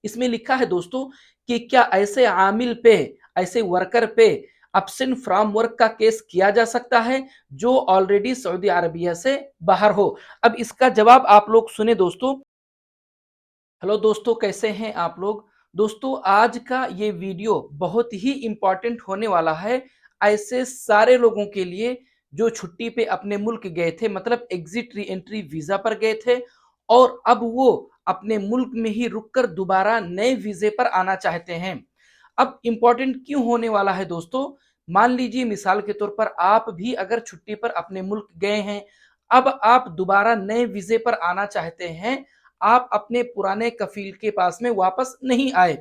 इसमें लिखा है दोस्तों कि क्या ऐसे आमिल पे, ऐसे वर्कर पे अब्सेंट फ्रॉम वर्क का केस किया जा सकता है जो ऑलरेडी सऊदी अरबिया से बाहर हो। अब इसका जवाब आप लोग सुने दोस्तों। हेलो दोस्तों, कैसे हैं आप लोग। दोस्तों, आज का ये वीडियो बहुत ही इंपॉर्टेंट होने वाला है ऐसे सारे लोगों के लिए जो छुट्टी पे अपने मुल्क गए थे, मतलब एग्जिट री एंट्री वीजा पर गए थे और अब वो अपने मुल्क में ही रुककर दोबारा नए वीजे पर आना चाहते हैं। अब इंपॉर्टेंट क्यों होने वाला है दोस्तों, मान लीजिए मिसाल के तौर पर आप भी अगर छुट्टी पर अपने मुल्क गए हैं, अब आप दोबारा नए वीजे पर आना चाहते हैं, आप अपने पुराने कफील के पास में वापस नहीं आए,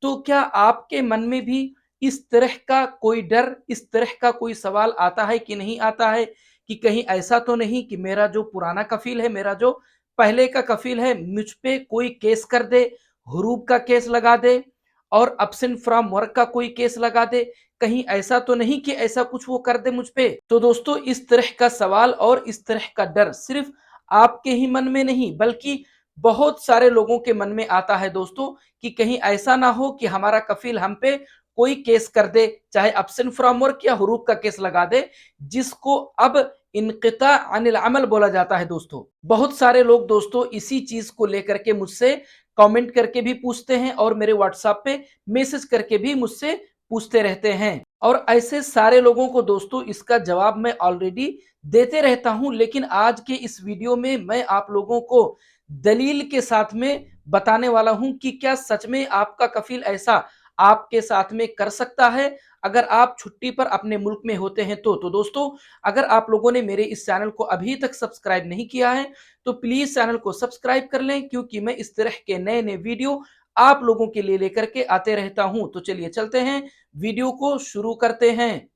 तो क्या आपके मन में भी इस तरह का कोई डर, इस तरह का कोई सवाल आता है कि नहीं आता है कि कहीं ऐसा तो नहीं कि मेरा जो पुराना कफील है, मेरा जो पहले का कफील है, मुझ पे कोई केस कर दे, हुरूब का केस लगा दे और अब्सेंट फ्रॉम वर्क का कोई केस लगा दे, कहीं ऐसा तो नहीं कि ऐसा कुछ वो कर दे मुझ पे। तो दोस्तों, इस तरह का सवाल और इस तरह का डर सिर्फ आपके ही मन में नहीं बल्कि बहुत सारे लोगों के मन में आता है दोस्तों कि कहीं ऐसा ना हो कि हमारा कफील हम पे कोई केस कर दे, चाहे अब्सेंट फ्रॉम वर्क या हुरूब का केस लगा दे, जिसको अब इनकिता अनिल अमल बोला जाता है। दोस्तों, बहुत सारे लोग दोस्तों इसी चीज को लेकर के मुझसे कमेंट करके भी पूछते हैं और मेरे व्हाट्सएप पे मैसेज करके भी मुझसे पूछते रहते हैं और ऐसे सारे लोगों को दोस्तों इसका जवाब मैं ऑलरेडी देते रहता हूं, लेकिन आज के इस वीडियो में मैं आप लोगों को दलील के साथ में बताने वाला हूं कि क्या सच में आपका कफील ऐसा आपके साथ में कर सकता है अगर आप छुट्टी पर अपने मुल्क में होते हैं। तो दोस्तों, अगर आप लोगों ने मेरे इस चैनल को अभी तक सब्सक्राइब नहीं किया है तो प्लीज चैनल को सब्सक्राइब कर लें, क्योंकि मैं इस तरह के नए नए वीडियो आप लोगों के लिए लेकर के आते रहता हूं। तो चलिए चलते हैं, वीडियो को शुरू करते हैं।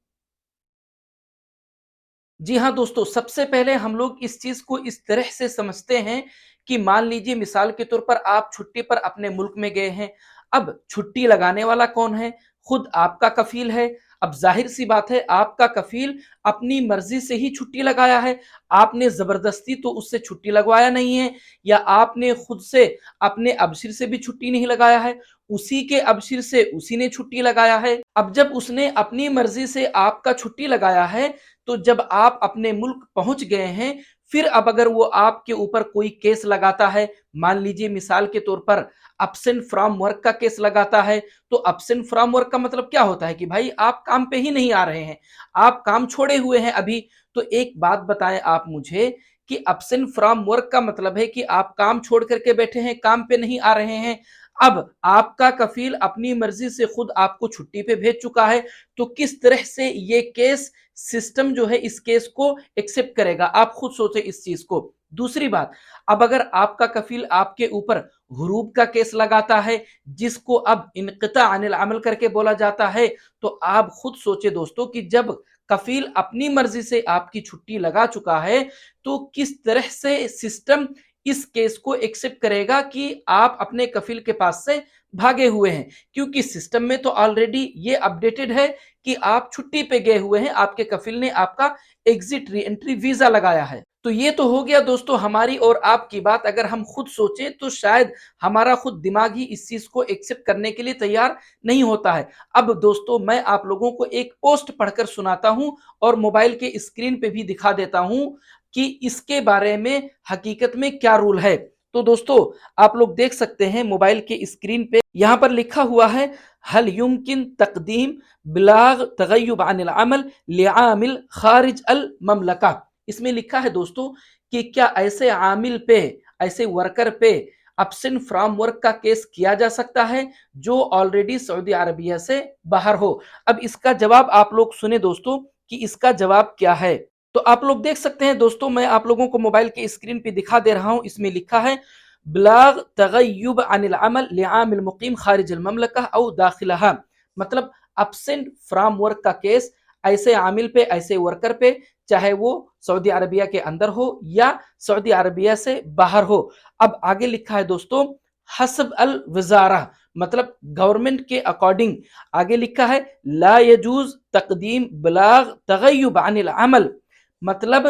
जी हाँ दोस्तों, सबसे पहले हम लोग इस चीज को इस तरह से समझते हैं कि मान लीजिए मिसाल के तौर पर आप छुट्टी पर अपने मुल्क में गए हैं। अब छुट्टी लगाने वाला कौन है? खुद आपका कफील है। अब जाहिर सी बात है, आपका कफील अपनी मर्जी से ही छुट्टी लगाया है, आपने जबरदस्ती तो उससे छुट्टी लगवाया नहीं है, या आपने खुद से अपने अबशिर से भी छुट्टी नहीं लगाया है, उसी के अबशिर से उसी ने छुट्टी लगाया है। अब जब उसने अपनी मर्जी से आपका छुट्टी लगाया है, तो जब आप अपने मुल्क पहुंच गए हैं, फिर अब अगर वो आपके ऊपर कोई केस लगाता है, मान लीजिए मिसाल के तौर पर अब्सेंट फ्रॉम वर्क का केस लगाता है, तो अब्सेंट फ्रॉम वर्क का मतलब क्या होता है कि भाई आप काम पे ही नहीं आ रहे हैं, आप काम छोड़े हुए हैं अभी। तो एक बात बताएं आप मुझे कि अब्सेंट फ्रॉम वर्क का मतलब है कि आप काम छोड़ करके बैठे हैं, काम पे नहीं आ रहे हैं। अब आपका कफील अपनी मर्जी से खुद आपको छुट्टी पे भेज चुका है, तो किस तरह से ये केस सिस्टम जो है इस केस को एक्सेप्ट करेगा? आप खुद सोचे इस चीज को। दूसरी बात, अब अगर आपका कफील आपके ऊपर हुरूब का केस लगाता है, जिसको अब इनकिता अनिल अमल करके बोला जाता है, तो आप खुद सोचे दोस्तों कि जब कफील अपनी मर्जी से आपकी छुट्टी लगा चुका है, तो किस तरह से सिस्टम इस केस को एक्सेप्ट करेगा कि आप अपने कफील के पास से भागे हुए हैं, क्योंकि सिस्टम में तो ऑलरेडी ये अपडेटेड है कि आप छुट्टी पे गए हुए हैं, आपके कफील ने आपका एग्जिट री एंट्री वीजा लगाया है। तो ये तो हो गया दोस्तों हमारी और आपकी बात। अगर हम खुद सोचें तो शायद हमारा खुद दिमाग ही इस चीज को एक्सेप्ट करने के लिए तैयार नहीं होता है। अब दोस्तों, मैं आप लोगों को एक पोस्ट पढ़कर सुनाता हूं और मोबाइल के स्क्रीन पे भी दिखा देता हूं कि इसके बारे में हकीकत में क्या रूल है। तो दोस्तों, आप लोग देख सकते हैं मोबाइल के स्क्रीन पे, यहां पर लिखा हुआ है, हल युमकिन तकदीम बिलाग तगय्युब अनिल अमल लिआमिल खारिज अल ममलका। इसमें लिखा है दोस्तों कि क्या ऐसे आमिल पे, ऐसे वर्कर पे अब्सेंट फ्रॉम वर्क का केस किया जा सकता है जो ऑलरेडी सऊदी अरबिया से बाहर हो। अब इसका जवाब आप लोग सुने दोस्तों कि इसका जवाब क्या है। तो आप लोग देख सकते हैं दोस्तों, मैं आप लोगों को मोबाइल के स्क्रीन पे दिखा दे रहा हूं। इसमें लिखा है, ब्लाग तगय्युब अनिल अमल लिआमिल मुकीम खारिज अल ममलका औ दाखिलहा। मतलब अब्सेंट फ्रॉम वर्क का केस ऐसे आमिल पे, ऐसे वर्कर पे, चाहे वो सऊदी अरबिया के अंदर हो या सऊदी अरबिया से बाहर हो। अब आगे लिखा है दोस्तों, हसब अल वजारा, मतलब गवर्नमेंट के अकॉर्डिंग। आगे लिखा है, ला यजूज तकदीम बलाग तगय्युब अनिल अमल, मतलब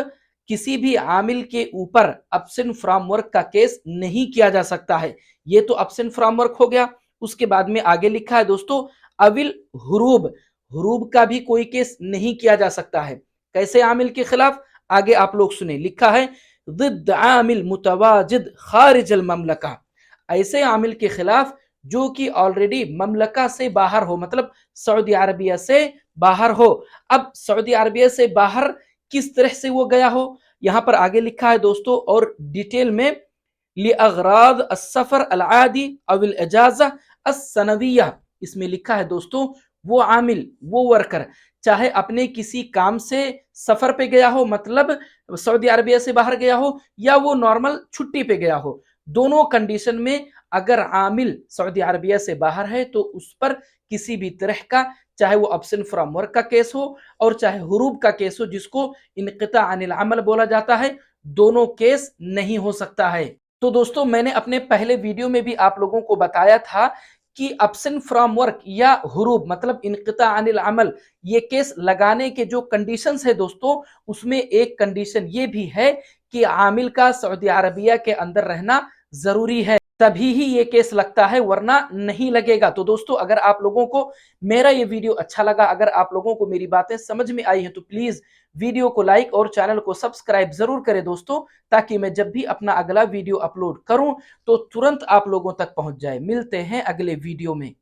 किसी भी आमिल के ऊपर एब्सेंट फ्रॉम वर्क का केस नहीं किया जा सकता है। ये तो एब्सेंट फ्रॉम वर्क हो गया। उसके बाद में आगे लिखा है दोस्तों अविल हुरूब, हुरूब का भी कोई केस नहीं किया जा सकता है। कैसे आमिल के खिलाफ? आगे आप लोग सुने, लिखा है ज़िद्द आमिल मुतवाजिद खारिज अल ममलका, ऐसे आमिल के खिलाफ जो कि ऑलरेडी ममलका से बाहर हो, मतलब सऊदी अरबिया से बाहर हो। अब सऊदी अरबिया से बाहर किस तरह से वो गया हो, यहां पर आगे लिखा है दोस्तों और डिटेल में, लिअगराद अस्सफर अलआदी अविल इजाजा अस्सनविया, इसमें लिखा है दोस्तों वो आमिल, वो वर्कर चाहे अपने किसी काम से सफर पे गया हो, मतलब सऊदी अरबिया से बाहर गया हो, या वो नॉर्मल छुट्टी पे गया हो, दोनों कंडीशन में अगर आमिल सऊदी अरबिया से बाहर है तो उस पर किसी भी तरह का, चाहे वो अब्सेंट फ्रॉम वर्क का केस हो और चाहे हुरूब का केस हो जिसको इनक़िता अनिल अमल बोला जाता है, दोनों केस नहीं हो सकता है। तो दोस्तों मैंने अपने पहले वीडियो में भी आप लोगों को बताया था कि अब्सेंट फ्रॉम वर्क या हुरूब मतलब इनक़िता अनिल अमल, ये केस लगाने के जो कंडीशंस है दोस्तों, उसमें एक कंडीशन ये भी है कि आमिल का सऊदी अरबिया के अंदर रहना जरूरी है, तभी ही ये केस लगता है, वरना नहीं लगेगा। तो दोस्तों अगर आप लोगों को मेरा ये वीडियो अच्छा लगा, अगर आप लोगों को मेरी बातें समझ में आई हैं, तो प्लीज वीडियो को लाइक और चैनल को सब्सक्राइब जरूर करें दोस्तों, ताकि मैं जब भी अपना अगला वीडियो अपलोड करूं तो तुरंत आप लोगों तक पहुंच जाए। मिलते हैं अगले वीडियो में।